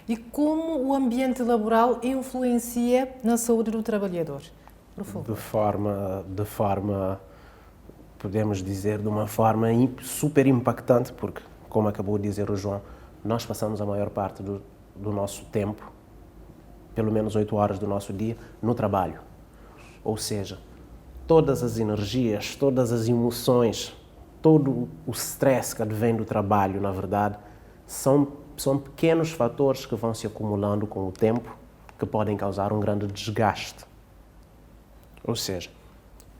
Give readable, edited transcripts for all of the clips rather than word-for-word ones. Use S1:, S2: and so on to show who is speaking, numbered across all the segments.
S1: E como o ambiente laboral influencia na saúde do trabalhador? Por favor.
S2: Podemos dizer, de uma forma super impactante, porque, como acabou de dizer o João, nós passamos a maior parte do nosso tempo, pelo menos 8 horas do nosso dia, no trabalho. Ou seja, todas as energias, todas as emoções, todo o stress que advém do trabalho, na verdade, são pequenos fatores que vão se acumulando com o tempo, que podem causar um grande desgaste. Ou seja,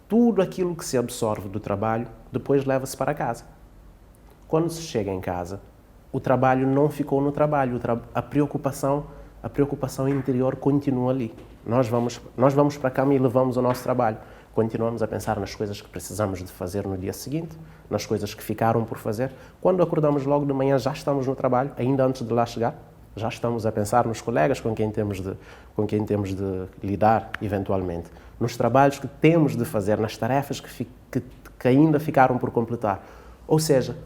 S2: tudo aquilo que se absorve do trabalho, depois leva-se para casa. Quando se chega em casa, o trabalho não ficou no trabalho, a preocupação interior continua ali. Nós vamos para a cama e levamos o nosso trabalho. Continuamos a pensar nas coisas que precisamos de fazer no dia seguinte, nas coisas que ficaram por fazer. Quando acordamos logo de manhã, já estamos no trabalho, ainda antes de lá chegar. Já estamos a pensar nos colegas com quem temos de lidar, eventualmente. Nos trabalhos que temos de fazer, nas tarefas que ainda ficaram por completar. Ou seja,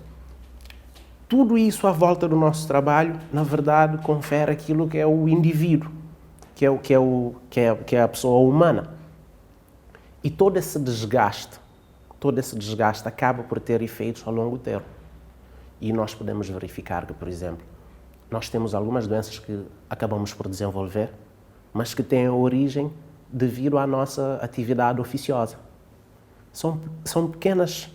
S2: tudo isso à volta do nosso trabalho, na verdade, confere aquilo que é o indivíduo, que é a pessoa humana. E todo esse desgaste acaba por ter efeitos a longo termo. E nós podemos verificar que, por exemplo, nós temos algumas doenças que acabamos por desenvolver, mas que têm origem devido à nossa atividade oficiosa. São pequenas,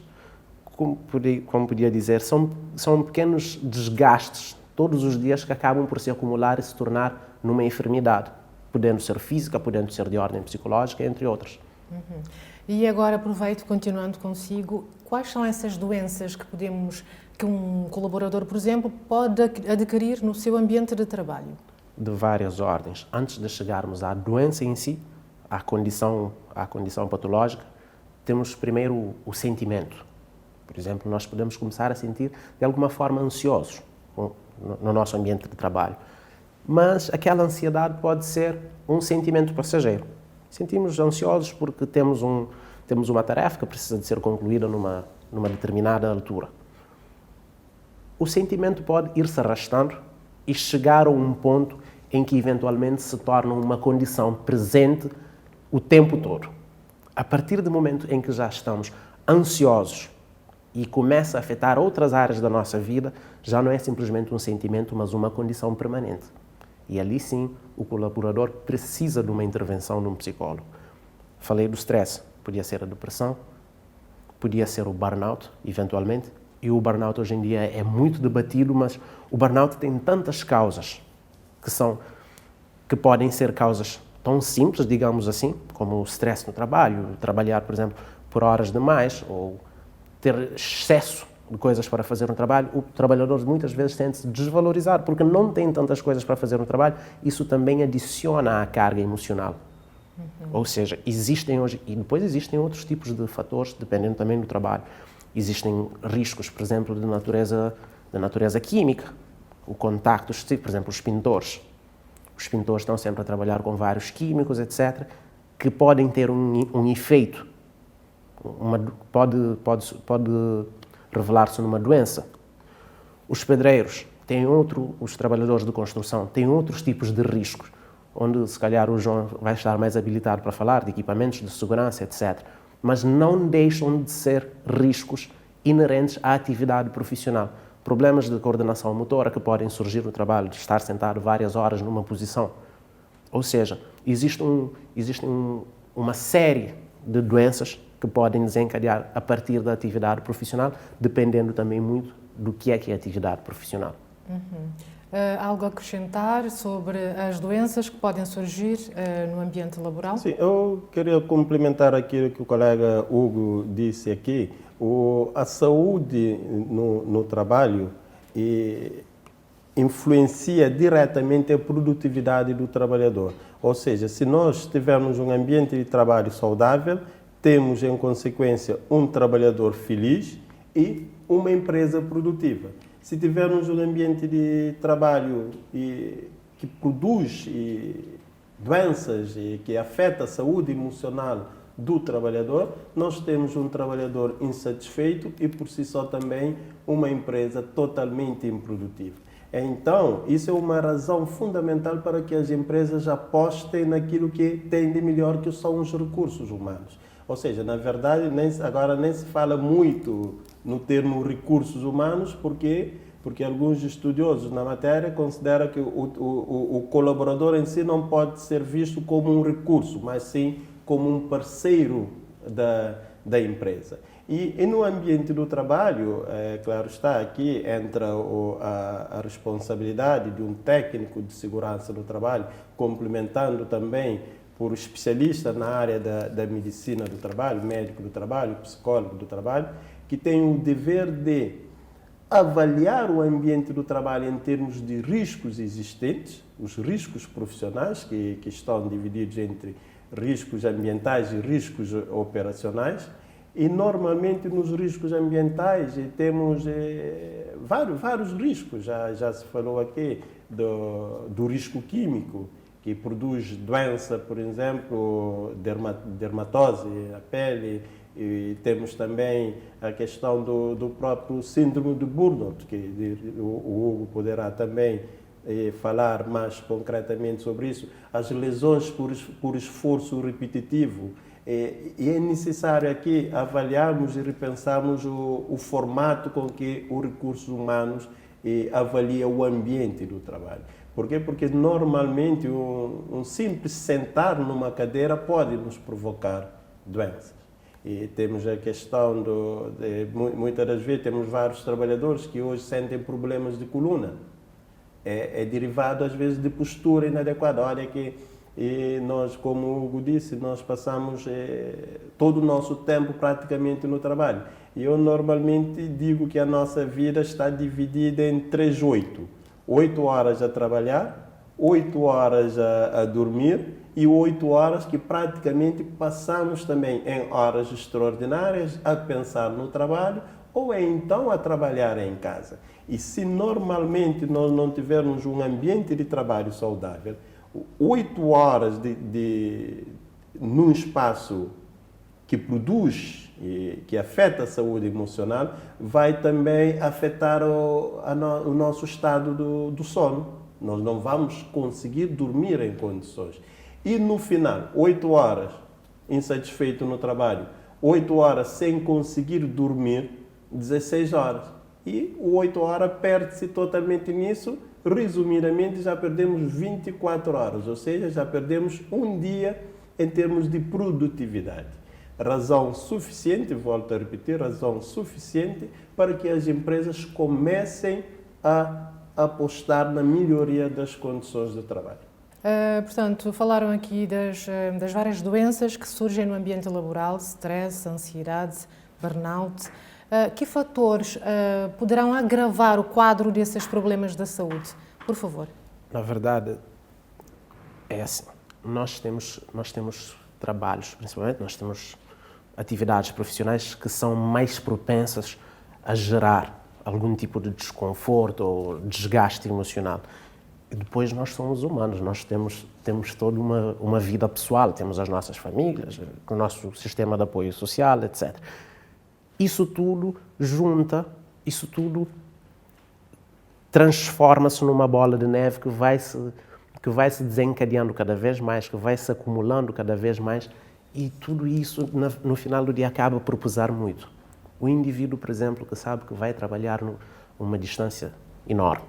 S2: como podia dizer, são pequenos desgastes todos os dias que acabam por se acumular e se tornar numa enfermidade, podendo ser física, podendo ser de ordem psicológica, entre outras.
S1: E agora aproveito, continuando consigo, quais são essas doenças que um colaborador, por exemplo, pode adquirir no seu ambiente de trabalho?
S2: De várias ordens. Antes de chegarmos à doença em si, à condição patológica, temos primeiro o sentimento. Por exemplo, nós podemos começar a sentir de alguma forma ansiosos no nosso ambiente de trabalho. Mas aquela ansiedade pode ser um sentimento passageiro. Sentimos ansiosos porque temos uma tarefa que precisa de ser concluída numa determinada altura. O sentimento pode ir se arrastando e chegar a um ponto em que eventualmente se torna uma condição presente o tempo todo. A partir do momento em que já estamos ansiosos e começa a afetar outras áreas da nossa vida, já não é simplesmente um sentimento, mas uma condição permanente. E ali sim, o colaborador precisa de uma intervenção de um psicólogo. Falei do stress, podia ser a depressão, podia ser o burnout, eventualmente. E o burnout hoje em dia é muito debatido, mas o burnout tem tantas causas que podem ser causas tão simples, digamos assim, como o stress no trabalho, trabalhar, por exemplo, por horas demais, ou ter excesso de coisas para fazer no trabalho. O trabalhador muitas vezes sente-se desvalorizado porque não tem tantas coisas para fazer no trabalho. Isso também adiciona à carga emocional. Ou seja, existem outros tipos de fatores, dependendo também do trabalho. Existem riscos, por exemplo, de natureza química, o contacto, por exemplo, os pintores. Os pintores estão sempre a trabalhar com vários químicos, etc., que podem ter um efeito, pode revelar-se numa doença. Os pedreiros os trabalhadores de construção têm outros tipos de riscos, onde se calhar o João vai estar mais habilitado para falar de equipamentos de segurança, etc. Mas não deixam de ser riscos inerentes à atividade profissional. Problemas de coordenação motora que podem surgir no trabalho, de estar sentado várias horas numa posição. Ou seja, existe uma série de doenças que podem desencadear a partir da atividade profissional, dependendo também muito do que é a atividade profissional.
S1: Algo a acrescentar sobre as doenças que podem surgir no ambiente laboral?
S3: Sim, eu queria complementar aquilo que o colega Hugo disse aqui. A saúde no trabalho influencia diretamente a produtividade do trabalhador. Ou seja, se nós tivermos um ambiente de trabalho saudável, temos, em consequência, um trabalhador feliz e uma empresa produtiva. Se tivermos um ambiente de trabalho que produz doenças e que afeta a saúde emocional do trabalhador, nós temos um trabalhador insatisfeito e, por si só, também uma empresa totalmente improdutiva. Então, isso é uma razão fundamental para que as empresas apostem naquilo que tem de melhor, que são os recursos humanos. Ou seja, na verdade, agora nem se fala muito no termo recursos humanos, porque alguns estudiosos na matéria consideram que o colaborador em si não pode ser visto como um recurso, mas sim como um parceiro da empresa. E no ambiente do trabalho, claro está, aqui entra a responsabilidade de um técnico de segurança do trabalho, complementando também por especialista na área da medicina do trabalho, médico do trabalho, psicólogo do trabalho, que tem o dever de avaliar o ambiente do trabalho em termos de riscos existentes, os riscos profissionais, que estão divididos entre riscos ambientais e riscos operacionais. E normalmente nos riscos ambientais temos vários riscos, já se falou aqui do risco químico, que produz doença, por exemplo, dermatose na pele, e temos também a questão do próprio síndrome de Burnout, que o Hugo poderá também falar mais concretamente sobre isso, as lesões por esforço repetitivo. E é necessário aqui avaliarmos e repensarmos o formato com que os recursos humanos avalia o ambiente do trabalho. Por quê? Porque normalmente um simples sentar numa cadeira pode nos provocar doenças. E temos a questão muitas das vezes temos vários trabalhadores que hoje sentem problemas de coluna. É derivado às vezes de postura inadequada. Olha que nós, como o Hugo disse, nós passamos todo o nosso tempo praticamente no trabalho. E eu normalmente digo que a nossa vida está dividida em 3/8. 8 horas a trabalhar, 8 horas a dormir e 8 horas que praticamente passamos também em horas extraordinárias a pensar no trabalho ou então a trabalhar em casa. E se normalmente nós não tivermos um ambiente de trabalho saudável, 8 horas num espaço que produz e que afeta a saúde emocional, vai também afetar o nosso estado do sono. Nós não vamos conseguir dormir em condições. E no final, 8 horas insatisfeito no trabalho, 8 horas sem conseguir dormir, 16 horas. E o 8 horas perde-se totalmente nisso. Resumidamente, já perdemos 24 horas, ou seja, já perdemos um dia em termos de produtividade. Razão suficiente, volto a repetir, razão suficiente para que as empresas comecem a apostar na melhoria das condições de trabalho.
S1: Portanto, falaram aqui das várias doenças que surgem no ambiente laboral, stress, ansiedade, burnout. Que fatores poderão agravar o quadro desses problemas da saúde? Por favor.
S2: Na verdade, é assim. Nós temos trabalhos, principalmente, nós temos atividades profissionais que são mais propensas a gerar algum tipo de desconforto ou desgaste emocional. E depois nós somos humanos, nós temos toda uma vida pessoal, temos as nossas famílias, o nosso sistema de apoio social, etc. Isso tudo junta, isso tudo transforma-se numa bola de neve que vai se desencadeando cada vez mais, que vai se acumulando cada vez mais, e tudo isso no final do dia acaba por pesar muito. O indivíduo, por exemplo, que sabe que vai trabalhar numa distância enorme,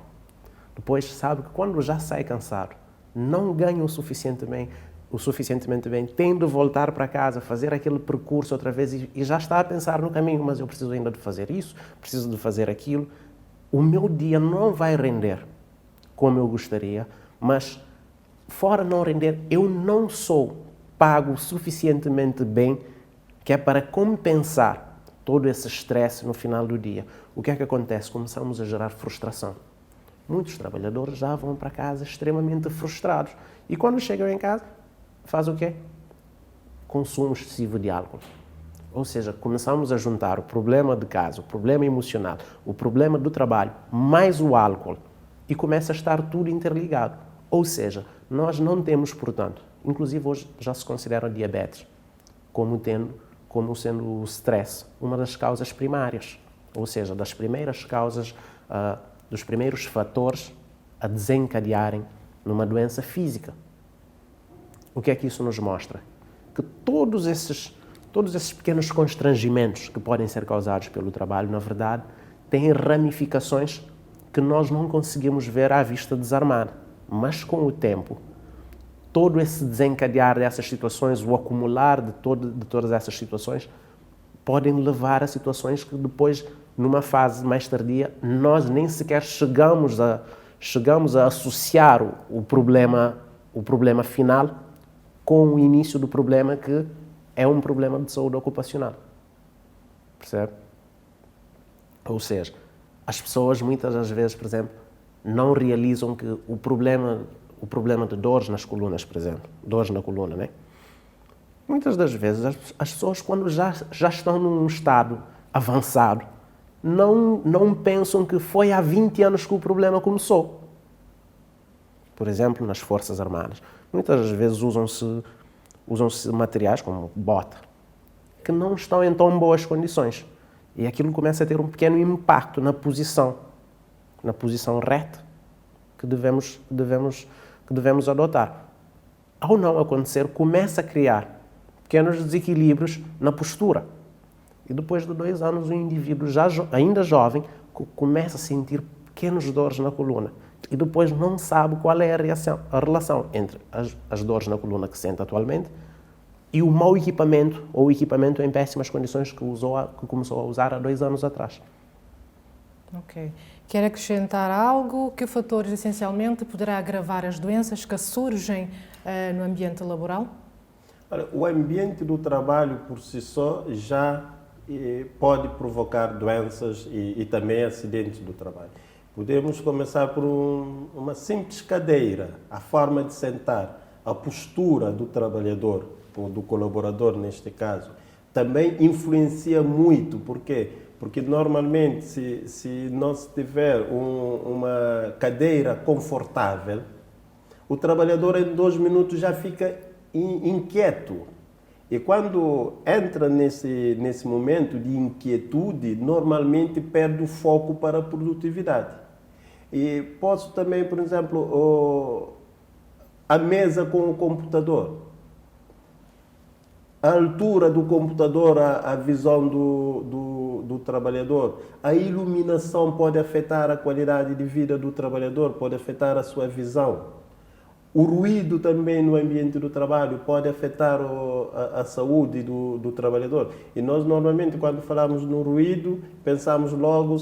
S2: depois sabe que quando já sai cansado, não ganha o suficientemente bem, tem de voltar para casa, fazer aquele percurso outra vez e já está a pensar no caminho, mas eu preciso ainda de fazer isso, preciso de fazer aquilo. O meu dia não vai render como eu gostaria, mas fora não render, eu não sou pago suficientemente bem que é para compensar todo esse estresse no final do dia. O que é que acontece? Começamos a gerar frustração. Muitos trabalhadores já vão para casa extremamente frustrados. E quando chegam em casa, faz o quê? Consumo excessivo de álcool. Ou seja, começamos a juntar o problema de casa, o problema emocional, o problema do trabalho, mais o álcool, e começa a estar tudo interligado. Ou seja, nós não temos, portanto, inclusive hoje já se considera diabetes como sendo o stress uma das causas primárias, ou seja, das primeiras causas dos primeiros fatores a desencadearem numa doença física. O que é que isso nos mostra? Que todos esses pequenos constrangimentos que podem ser causados pelo trabalho, na verdade, têm ramificações que nós não conseguimos ver à vista desarmada. Mas com o tempo, todo esse desencadear dessas situações, o acumular de todas essas situações, podem levar a situações que depois, numa fase mais tardia, nós nem sequer chegamos a associar o problema final com o início do problema, que é um problema de saúde ocupacional. Percebe? Ou seja, as pessoas muitas das vezes, por exemplo, não realizam que o problema de dores nas colunas, por exemplo, dores na coluna, né? Muitas das vezes as pessoas, quando já estão num estado avançado, não pensam que foi há 20 anos que o problema começou. Por exemplo, nas Forças Armadas, muitas das vezes usam-se materiais como bota, que não estão em tão boas condições. E aquilo começa a ter um pequeno impacto na posição reta que devemos adotar. Ao não acontecer, começa a criar pequenos desequilíbrios na postura. E depois de 2 anos, o indivíduo, ainda jovem, começa a sentir pequenas dores na coluna. E depois não sabe qual é a relação entre as dores na coluna que sente atualmente e o mau equipamento, ou o equipamento em péssimas condições que começou a usar há 2 anos atrás.
S1: Ok. Quer acrescentar algo? Que fatores, essencialmente, poderá agravar as doenças que surgem no ambiente laboral?
S3: O ambiente do trabalho, por si só, já pode provocar doenças e também acidentes do trabalho. Podemos começar por uma simples cadeira, a forma de sentar, a postura do trabalhador, ou do colaborador neste caso, também influencia muito. Por quê? Porque normalmente, se não se tiver uma cadeira confortável, o trabalhador em 2 minutos já fica inquieto. E quando entra nesse momento de inquietude, normalmente perde o foco para a produtividade. E posso também, por exemplo, a mesa com o computador. A altura do computador, a visão do trabalhador. A iluminação pode afetar a qualidade de vida do trabalhador, pode afetar a sua visão. O ruído também no ambiente do trabalho pode afetar a saúde do trabalhador. E nós, normalmente, quando falamos no ruído, pensamos logo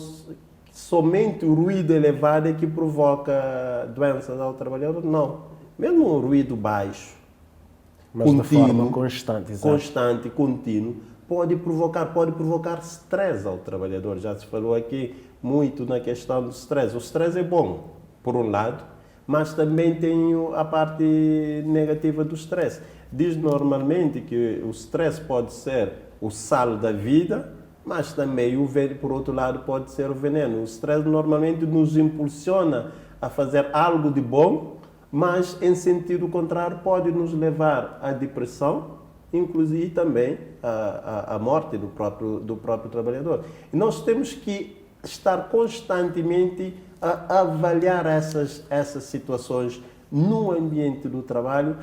S3: somente o ruído elevado é que provoca doenças ao trabalhador. Não. Mesmo um ruído baixo,
S2: mas
S3: contínuo,
S2: de forma constante, exato.
S3: Constante, contínuo, pode provocar stress ao trabalhador. Já se falou aqui muito na questão do stress. O stress é bom, por um lado, mas também tem a parte negativa do stress. Diz normalmente que o stress pode ser o sal da vida, mas também, por outro lado, pode ser o veneno. O stress normalmente nos impulsiona a fazer algo de bom, mas em sentido contrário pode nos levar à depressão, inclusive também à morte do próprio trabalhador. E nós temos que estar constantemente a avaliar essas situações no ambiente do trabalho.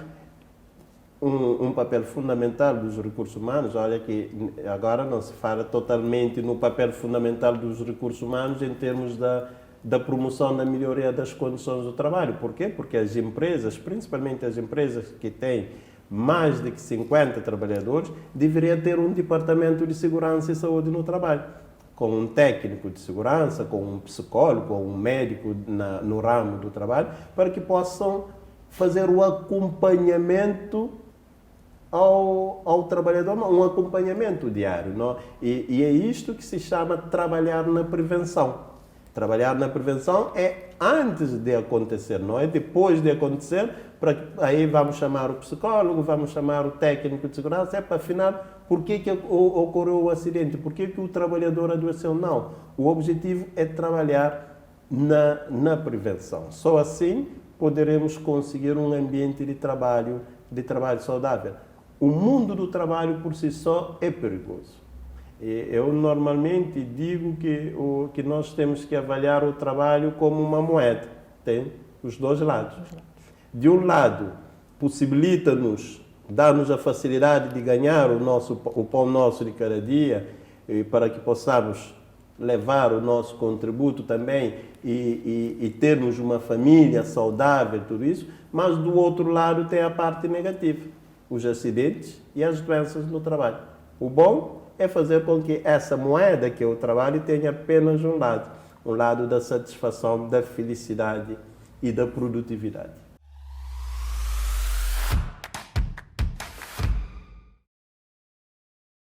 S3: Um papel fundamental dos recursos humanos. Olha que agora não se fala totalmente no papel fundamental dos recursos humanos em termos da promoção na melhoria das condições do trabalho. Por quê? Porque as empresas, principalmente as empresas que têm mais de 50 trabalhadores, deveriam ter um departamento de segurança e saúde no trabalho, com um técnico de segurança, com um psicólogo, com um médico no ramo do trabalho, para que possam fazer o acompanhamento ao trabalhador, um acompanhamento diário. Não? E é isto que se chama trabalhar na prevenção. Trabalhar na prevenção é antes de acontecer, não é depois de acontecer. Aí vamos chamar o psicólogo, vamos chamar o técnico de segurança, para afinal, por que ocorreu o acidente? Por que o trabalhador adoeceu? Não. O objetivo é trabalhar na prevenção. Só assim poderemos conseguir um ambiente de trabalho saudável. O mundo do trabalho por si só é perigoso. Eu normalmente digo que nós temos que avaliar o trabalho como uma moeda, tem os dois lados. De um lado, possibilita-nos, dá-nos a facilidade de ganhar o pão nosso de cada dia, para que possamos levar o nosso contributo também e termos uma família saudável, tudo isso, mas do outro lado tem a parte negativa, os acidentes e as doenças no trabalho. O bom é fazer com que essa moeda, que é o trabalho, tenha apenas um lado da satisfação, da felicidade e da produtividade.